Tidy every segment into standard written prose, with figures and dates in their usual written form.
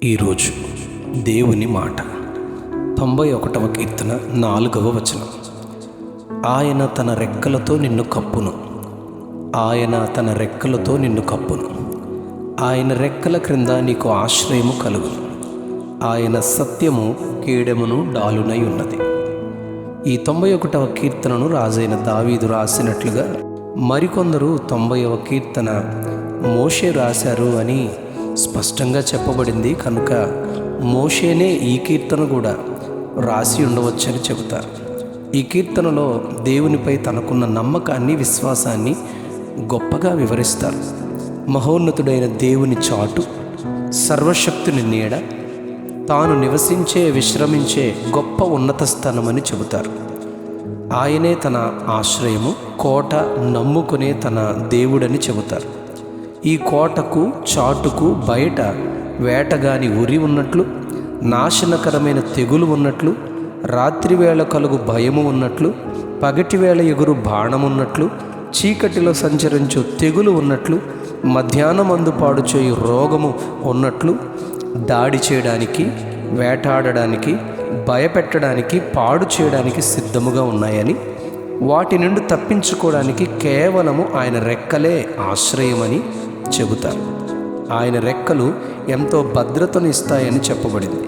ఈరోజు దేవుని మాట 91వ కీర్తన 4వ వచనం. ఆయన తన రెక్కలతో నిన్ను కప్పును, ఆయన తన రెక్కలతో నిన్ను కప్పును, ఆయన రెక్కల క్రింద నీకు ఆశ్రయము కలుగును, ఆయన సత్యము కేడెమును డాలునై ఉన్నది. ఈ 91వ కీర్తనను రాజైన దావీదు రాసినట్లుగా మరికొందరు 90వ కీర్తన మోషే రాశారు అని స్పష్టంగా చెప్పబడింది. కనుక మోషేనే ఈ కీర్తన కూడా రాసి ఉండవచ్చని చెబుతారు. ఈ కీర్తనలో దేవునిపై తనకున్న నమ్మకాన్ని, విశ్వాసాన్ని గొప్పగా వివరిస్తారు. మహోన్నతుడైన దేవుని చాటు, సర్వశక్తుని నీడ, తాను నివసించే, విశ్రమించే గొప్ప ఉన్నత స్థానమని చెబుతారు. ఆయనే తన ఆశ్రయము, కోట, నమ్ముకునే తన దేవుడని చెబుతారు. ఈ కోటకు, చాటుకు బయట వేటగాని ఉరి ఉన్నట్లు, నాశనకరమైన తెగులు ఉన్నట్లు, రాత్రివేళ కలుగు భయము ఉన్నట్లు, పగటివేళ ఎగురు బాణమున్నట్లు, చీకటిలో సంచరించు తెగులు ఉన్నట్లు, మధ్యాహ్నమందు పాడు చేయు రోగము ఉన్నట్లు, దాడి చేయడానికి, వేటాడడానికి, భయపెట్టడానికి, పాడు చేయడానికి సిద్ధముగా ఉన్నాయని, వాటి నుండి తప్పించుకోవడానికి కేవలము ఆయన రెక్కలే ఆశ్రయమని చెబుతారు. ఆయన రెక్కలు ఎంతో భద్రతను ఇస్తాయని చెప్పబడింది.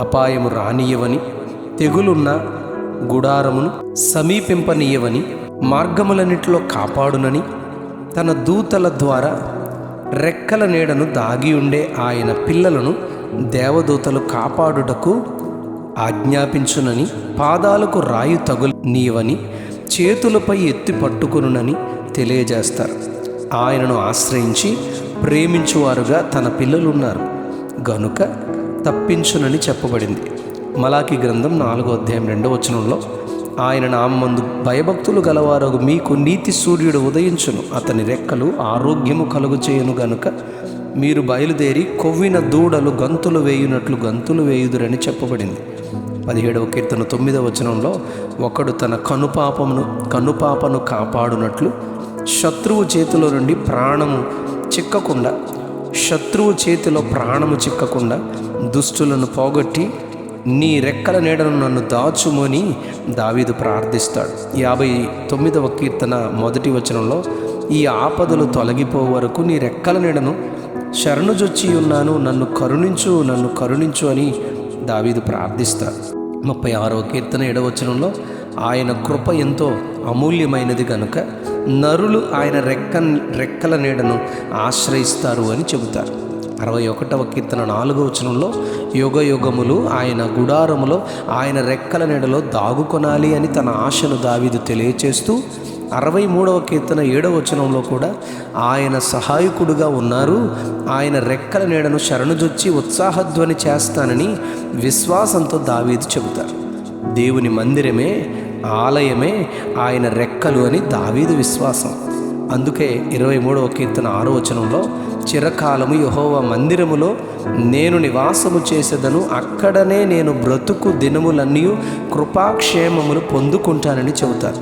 అపాయము రానియవని, తెగులున్న గుడారమును సమీపింపనీయవని, మార్గములన్నిటిలో కాపాడునని, తన దూతల ద్వారా రెక్కల నీడను దాగి ఉండే ఆయన పిల్లలను దేవదూతలు కాపాడుటకు ఆజ్ఞాపించునని, పాదాలకు రాయి తగులనీయవని, చేతులపై ఎత్తి పట్టుకునునని తెలియజేస్తారు. ఆయనను ఆశ్రయించి ప్రేమించువారుగా తన పిల్లలున్నారు గనుక తప్పించునని చెప్పబడింది. మలాకి గ్రంథం 4వ అధ్యాయం 2వ వచనంలో, ఆయన నామందు భయభక్తులు గలవారు మీకు నీతి సూర్యుడు ఉదయించును, అతని రెక్కలు ఆరోగ్యము కలుగు చేయును గనుక మీరు బయలుదేరి కొవ్విన దూడలు గంతులు వేయునట్లు గంతులు వేయుదురని చెప్పబడింది. 17వ కీర్తన 9వ వచనంలో, ఒకడు తన కనుపాపను కాపాడునట్లు శత్రువు చేతిలో నుండి శత్రువు చేతిలో ప్రాణము చిక్కకుండా దుష్టులను పోగొట్టి నీ రెక్కల నీడను నన్ను దాచుమని దావీదు ప్రార్థిస్తాడు. 59వ కీర్తన 1వ వచనంలో, ఈ ఆపదలు తొలగిపో వరకు నీ రెక్కల నీడను శరణుజొచ్చి ఉన్నాను, నన్ను కరుణించు అని దావీదు ప్రార్థిస్తాడు. 36వ కీర్తన 7వ వచనంలో, ఆయన కృప ఎంతో అమూల్యమైనది కనుక నరులు ఆయన రెక్కల నీడను ఆశ్రయిస్తారు అని చెబుతారు. 61వ కీర్తన 4వ వచనంలో, యుగములు ఆయన గుడారములో ఆయన రెక్కల నీడలో దాగుకొనాలి అని తన ఆశను దావీదు తెలియచేస్తూ, 63వ కీర్తన 7వ వచనంలో కూడా ఆయన సహాయకుడుగా ఉన్నారు, ఆయన రెక్కల నీడను శరణుజొచ్చి ఉత్సాహధ్వని చేస్తానని విశ్వాసంతో దావీదు చెబుతారు. దేవుని మందిరమే, ఆలయమే ఆయన రెక్కలు అని దావీదు విశ్వాసం. అందుకే 23వ కీర్తన 6వ వచనంలో, చిరకాలము యెహోవా మందిరములో నేను నివాసము చేసేదను, అక్కడనే నేను బ్రతుకు దినములన్నీ కృపాక్షేమములు పొందుకుంటానని చెబుతారు.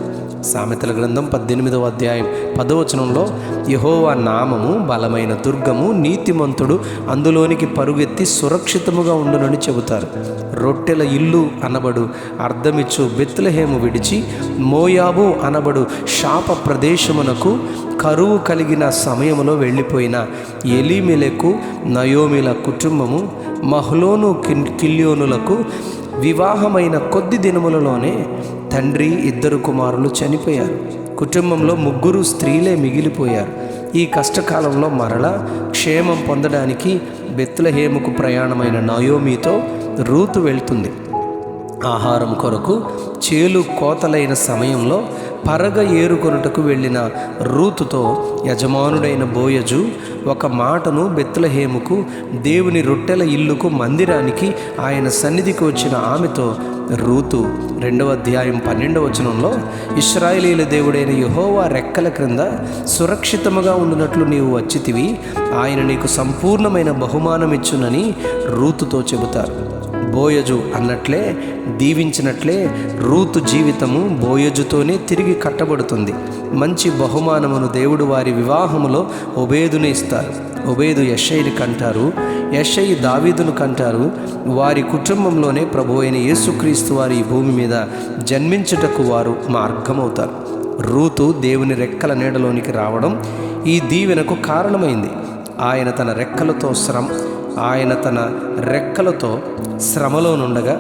సామెతల గ్రంథం 18వ అధ్యాయం 10వ వచనంలో, యెహోవా నామము బలమైన దుర్గము, నీతిమంతుడు అందులోనికి పరుగెత్తి సురక్షితముగా ఉండునని చెబుతారు. రొట్టెల ఇల్లు అనబడు అర్ధమిచ్చు బెత్లెహేము విడిచి మోయాబు అనబడు శాప ప్రదేశమునకు కరువు కలిగిన సమయములో వెళ్ళిపోయిన ఎలీమెలెకు, నయోమిల కుటుంబము మహ్లోను కిల్యోనులకు వివాహమైన కొద్ది దినములలోనే తండ్రి, 2 కుమారులు చనిపోయారు. కుటుంబంలో 3 స్త్రీలే మిగిలిపోయారు. ఈ కష్టకాలంలో మరలా క్షేమం పొందడానికి బెత్లెహేముకు ప్రయాణమైన నయోమితో రూతు వెళ్తుంది. ఆహారం కొరకు చేలు కోతలైన సమయంలో పరగ ఏరుకొనుటకు వెళ్ళిన రూతుతో యజమానుడైన బోయజు ఒక మాటను బెత్లెహేముకు, దేవుని రొట్టెల ఇల్లుకు, మందిరానికి, ఆయన సన్నిధికి వచ్చిన ఆమెతో రూతు 2వ అధ్యాయం 12వ వచనంలో, ఇశ్రాయేలీయుల దేవుడైన యెహోవా రెక్కల క్రింద సురక్షితముగా ఉండునట్లు నీవు వచ్చితివి, ఆయన నీకు సంపూర్ణమైన బహుమానం ఇచ్చునని రూతుతో చెబుతారు. బోయజు అన్నట్లే దీవించినట్లే రూతు జీవితము బోయజుతోనే తిరిగి కట్టబడుతుంది. మంచి బహుమానమును దేవుడు వారి వివాహములో ఒబేదుని ఇస్తారు. ఒబేదు యెషయిని కంటారు, యెషయి దావీదును కంటారు. వారి కుటుంబంలోనే ప్రభు అయిన యేసుక్రీస్తు వారి ఈ భూమి మీద జన్మించుటకు వారు మార్గమవుతారు. రూతు దేవుని రెక్కల నీడలోనికి రావడం ఈ దీవెనకు కారణమైంది. ఆయన తన రెక్కలతో శ్రమలో ఉండగా,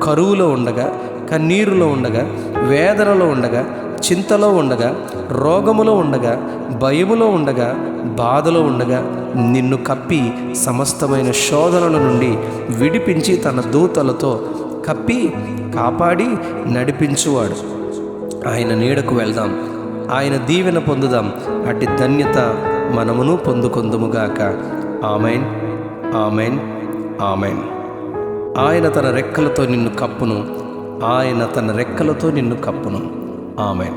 కరువులో ఉండగా, కన్నీరులో ఉండగా, వేదనలో ఉండగా, చింతలో ఉండగా, రోగములో ఉండగా, భయములో ఉండగా, బాధలో ఉండగా నిన్ను కప్పి సమస్తమైన శోధనల నుండి విడిపించి తన దూతలతో కప్పి కాపాడి నడిపించువాడు. ఆయన నీడకు వెళ్దాం, ఆయన దీవెన పొందుదాం. అట్టి ధన్యత మనమును పొందుకొందుముగాక. Amen, amen, amen. ఆయన తన రెక్కలతో నిన్ను కప్పును, ఆయన తన రెక్కలతో నిన్ను కప్పును. ఆమెన్.